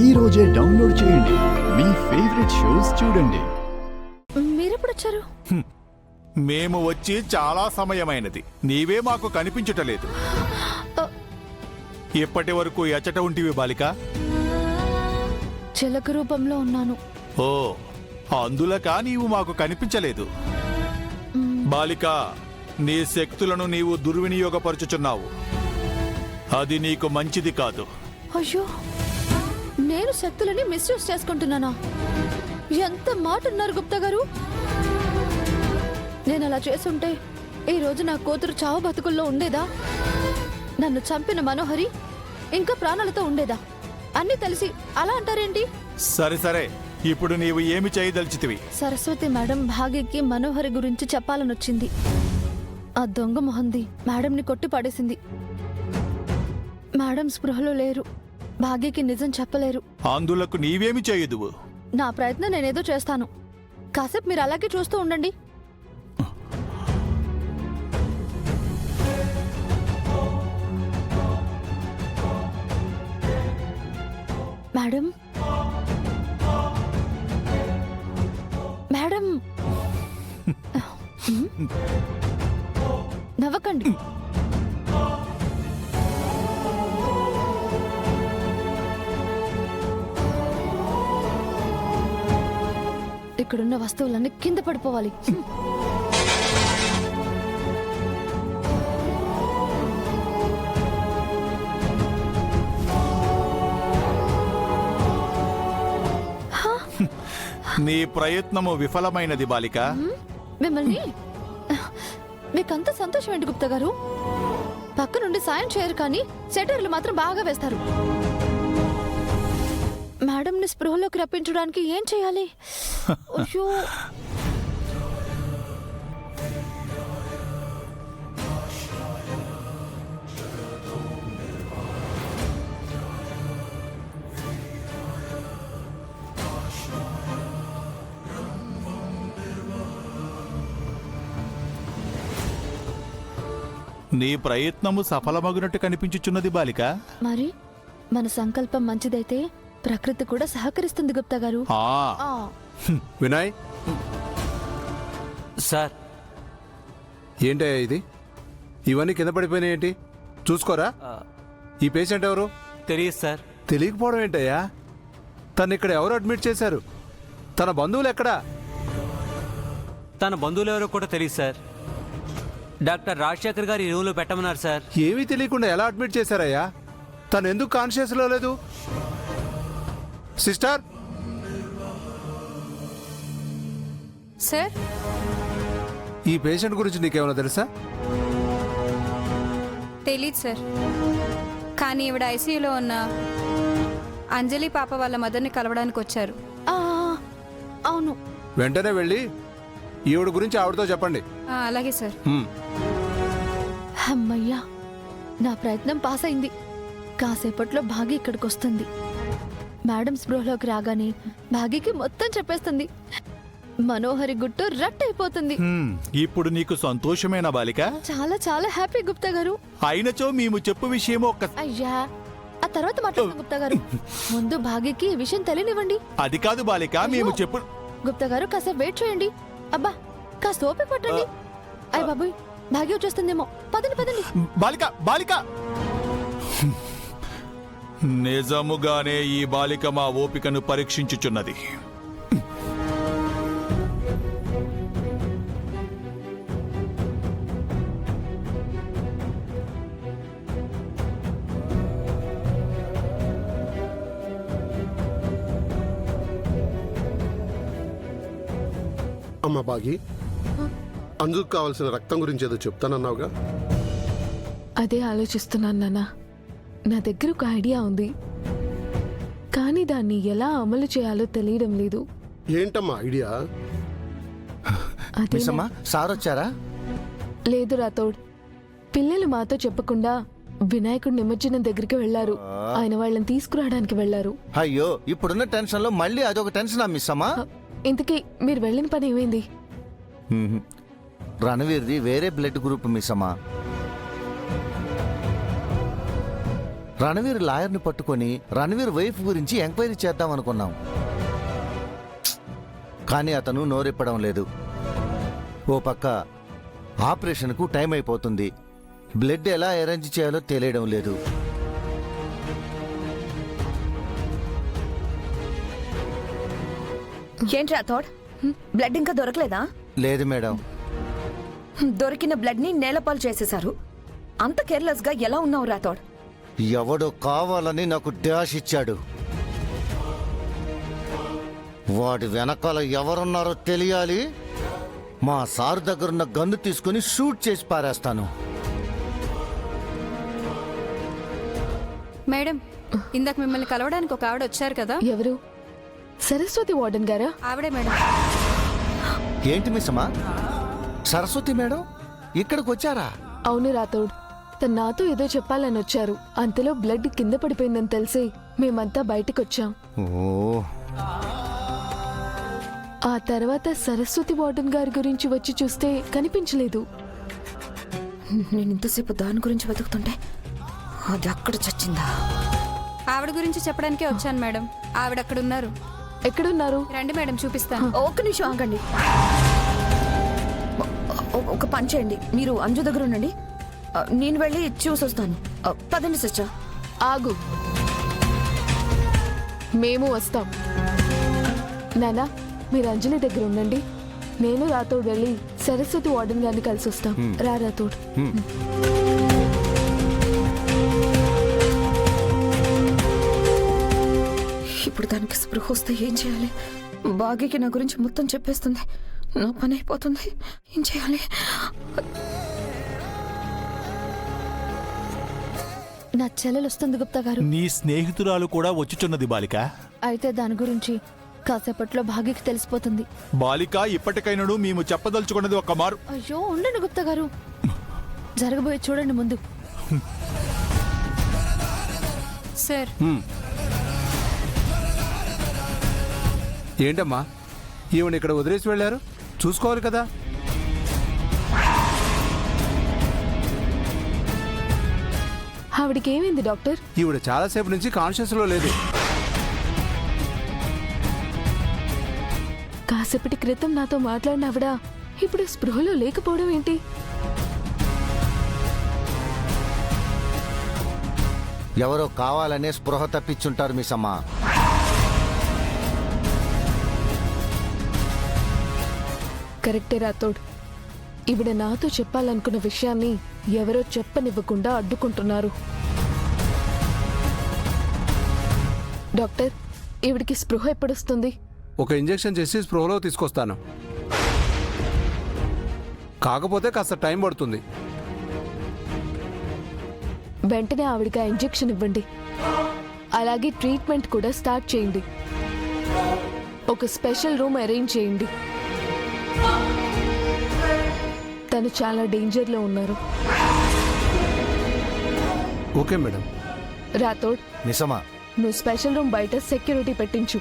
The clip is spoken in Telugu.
ఈ రోజే డౌన్లోడ్ చేయండి. మీ ఫేవరెట్ షోస్ చూడండి. మీరెప్పుడు వచ్చారు? మేము వచ్చి చాలా సమయమైనది. నీవే మాకు కనిపించటలేదు. ఇప్పటి వరకు ఎచ్చట ఉంటివి బాలిక? చిలక రూపంలో ఉన్నాను. ఓ, అందులక నీవు మాకు కనిపించలేదు. బాలిక, నీ శక్తులను నీవు దుర్వినియోగపరుచుచున్నావు. అది నీకు మంచిది కాదు. అయ్యో, నేను శక్తులని మిస్యూజ్ చేసుకుంటున్నానా? ఎంత మాట ఉన్నారు గుప్తా గారు. నేను అలా చేసుంటే ఈ రోజు నా కూతురు చావు బతుకుల్లో ఉండేదా? నన్ను చంపిన మనోహరి ఇంకా ప్రాణాలతో ఉండేదా? అన్నీ తెలిసి అలా అంటారేంటి? సరే సరే, ఇప్పుడు నీవు ఏమి చేయదలిచితివి? సరస్వతి మేడం భాగ్యకి మనోహరి గురించి చెప్పాలనొచ్చింది. ఆ దొంగ మొహంది మేడంని కొట్టి పడేసింది. మేడం స్పృహలో లేరు. భాగ్యకి నిజం చెప్పలేరు. అందులకు నీవేమి చేయదువు? నా ప్రయత్నం నేనేదో చేస్తాను. కాసేపు మీరు అలాగే చూస్తూ ఉండండి. మేడం, మేడం, నవ్వకండి. ఇక్కడున్న వస్తువులన్నీ కింద పడిపోవాలి. నీ ప్రయత్నము విఫలమైనది బాలిక. మిమ్మల్ని మీకంత సంతోషం ఏంటి గుప్తా గారు? పక్క నుండి సాయం చేయరు కానీ సెటర్లు మాత్రం బాగా వేస్తారు. మేడంని స్పృహలోకి రప్పించడానికి ఏం చేయాలి? అయ్యో, నీ ప్రయత్నము సఫలమగునట్టు కనిపించుచున్నది బాలిక. మరి మన సంకల్పం మంచిదైతే ప్రకృతి కూడా సహకరిస్తుంది గుప్తా గారు. వినయ్ సార్, ఏంటయ్యా ఇది? ఇవన్నీ కింద పడిపోయినాయి ఏంటి? చూసుకోరా. ఈ పేషెంట్ ఎవరు? తెలియదు సార్. తెలియకపోవడం ఏంటయ్యా? తను ఇక్కడ ఎవరు అడ్మిట్ చేశారు? తన బంధువులు ఎక్కడా? తన బంధువులు ఎవరో కూడా తెలియదు సార్. డాక్టర్ రాజశేఖర్ గారు ఈ రూమ్లో పెట్టమన్నారు సార్. ఏమీ తెలియకుండా ఎలా అడ్మిట్ చేశారయ్యా? తను ఎందుకు కాన్షియస్లో లేదు? సిస్టర్ సార్, ఈ పేషెంట్ గురించి నీకేమైనా తెలుసా? తెలీదు సార్. కానీ ఈవిడ ఐసీయూలో ఉన్న అంజలి పాప వాళ్ళ మదర్ని కలవడానికి వచ్చారు. అవును. వెంటనే వెళ్ళి ఈవిడ గురించి ఆవిడతో చెప్పండి. అలాగే సార్. అమ్మయ్యా, నా ప్రయత్నం పాస్ అయింది. కాసేపట్లో భాగ్య ఇక్కడికి వస్తుంది. మేడం స్పృహలోకి రాగానే భాగ్యకి మొత్తం చెప్పేస్తుంది. మనోహరి గుట్టు రట్టయిపోతుంది. ఇప్పుడు నీకు సంతోషమేనా బాలిక? చాలా చాలా హ్యాపీ గుప్తా గారు. అయినచో మేము చెప్పు విషయమో అయ్యా, ఆ తర్వాత మాట్లాడతాం గుప్తా గారు. ముందు భాగ్యకి ఈ విషయం తెలియనివ్వండి. అది కాదు బాలిక, మేము చెప్పు. గుప్తా గారు కాసేపు వెయిట్ చేయండి. అబ్బా, కాస్త ఓపిక పట్టండి. అయ్య బాబోయ్, భాగ్య వచ్చేస్తుందేమో. పదండి పదండి. బాలిక బాలిక, నిజముగానే ఈ బాలిక మా ఓపికను పరీక్షించుచున్నది. అమ్మ బాగి, అందుకు కావాల్సిన రక్తం గురించి ఏదో చెప్తానన్నావుగా? అదే ఆలోచిస్తున్నాను నాన్న. నా దగ్గర ఒక ఐడియా ఉంది, కానీ దాన్ని ఎలా అమలు చేయాలో తెలియడం లేదు. ఏంటమ్మా ఐడియా? అదే సార్ వచ్చారా? లేదు రాతోడ్, పిల్లలు మాతో చెప్పకుండా వినాయకుడి నిమజ్జనం దగ్గరికి వెళ్లారు. ఆయన వాళ్ళని తీసుకురావడానికి వెళ్లారు. అయ్యో, ఇప్పుడున్న టెన్షన్ లో మళ్ళీ అదొక టెన్షన్ మిస్సమ్మా. ఇంతకీ మీరు వెళ్ళిన పని ఏమైంది? రణవీర్ది వేరే బ్లడ్ గ్రూప్ మిస్సమ్మా. రణవీర్ లాయర్ని పట్టుకొని రణవీర్ వైఫ్ గురించి ఎంక్వైరీ చేద్దాం అనుకున్నాం. కానీ అతను నోరెప్పడం లేదు. ఓ పక్క ఆపరేషన్కు టైం అయిపోతుంది. బ్లడ్ ఎలా అరేంజ్ చేయాలో తెలియడం లేదు. ఏంటి రాథోడ్, బ్లడ్ ఇంకా దొరకలేదా? లేదు మేడం. దొరికిన బ్లడ్ ని నేలపాలు చేసేశారు. అంత కేర్లెస్ గా ఎలా ఉన్నావు రాథోడ్? ఎవడో కావాలని నాకు డాష్ ఇచ్చాడు. వాడి వెనకాల ఎవరున్నారో తెలియాలి. మా సార్ దగ్గరున్న గన్ను తీసుకుని షూట్ చేసి పారేస్తాను. మేడం, ఇందాక మిమ్మల్ని కలవడానికి ఒక ఆవిడ వచ్చారు కదా? ఎవరు? సరస్వతి వార్డెన్ గారా? ఆవిడే మేడం. ఏంటి మిస్సమ్మా, సరస్వతి మేడం ఇక్కడికి వచ్చారా? అవును రాథోడ్, తను నాతో ఏదో చెప్పాలని వచ్చారు. అంతలో బ్లడ్ కింద పడిపోయిందని తెలిసి మేమంతా బయటకొచ్చాం. ఓ, ఆ తర్వాత సరస్వతి వార్డెన్ గారి గురించి వచ్చి చూస్తే కనిపించలేదు. నేను ఇంతసేపు దాని గురించి వెతుకుతుంటే అది అక్కడ చచ్చిందా? ఆవిడ గురించి చెప్పడానికే వచ్చాను మేడం. ఆవిడ అక్కడ ఉన్నారు. ఎక్కడున్నారు? రండి మేడం, చూపిస్తాను. ఒక్క నిమిషం ఆగండి. ఒక పని చేయండి, మీరు అంజు దగ్గర ఉండండి, నేను వెళ్ళి చూసొస్తాను. పదండి సిస్టర్. ఆగు, మేము వస్తాం. నానా, మీరు అంజలి దగ్గర ఉండండి. నేను రాథోడ్ వెళ్ళి సరస్వతి వార్డెన్ గారిని కలిసి వస్తాం. రా రాథోడ్. ఇప్పుడు దానికి స్పృహ వస్తే ఏం చేయాలి? బాగీకి నా గురించి మొత్తం చెప్పేస్తుంది. నా పని అయిపోతుంది. ఏం చేయాలి? నా చెల్లెలు వస్తుంది గుప్తా గారు. నీ స్నేహితురాలు కూడా వచ్చుచున్నది బాలిక. అయితే దాని గురించి కాసేపట్లో భాగ్యకి తెలిసిపోతుంది. బాలిక, ఇప్పటికైనాడు మేము చెప్పదలుచుకున్నది ఒక్క మారు. అయ్యో ఉండండి గుప్తా గారు, జరగబోయే చూడండి ముందు. సార్, ఏంటమ్మా, ఈవిడ ఇక్కడ వదిలేసి వెళ్ళారు? చూసుకోవాలి కదా. ఆవిడకి ఏమైంది డాక్టర్? ఈవిడ చాలాసేపు నుంచి కాన్షియస్లో లేదు. కాసేపటి క్రితం నాతో మాట్లాడిన ఆవిడ ఇప్పుడు స్పృహలో లేకపోవడం ఏంటి? ఎవరో కావాలనే స్పృహ తప్పించుంటారు మిస్సమ్మా. కరెక్టే రాథోడ్, ఈవిడ నాతో చెప్పాలనుకున్న విషయాన్ని ఎవరో చెప్పనివ్వకుండా అడ్డుకుంటున్నారు. డాక్టర్, ఈవిడికి స్పృహ ఎప్పుడొస్తుంది? ఒక ఇంజెక్షన్ చేసి స్పృహలో తీసుకొస్తాను. కాకపోతే కాస్త టైం పడుతుంది. వెంటనే ఆవిడకి ఆ ఇంజెక్షన్ ఇవ్వండి. అలాగే ట్రీట్మెంట్ కూడా స్టార్ట్ చేయండి. ఒక స్పెషల్ రూమ్ అరేంజ్ చేయండి. తను చాలా డేంజర్లో ఉన్నారు. Okay madam. రాథోడ్, మిస్సమ్మా, నువ్వు స్పెషల్ రూమ్ బయట సెక్యూరిటీ పెట్టించు.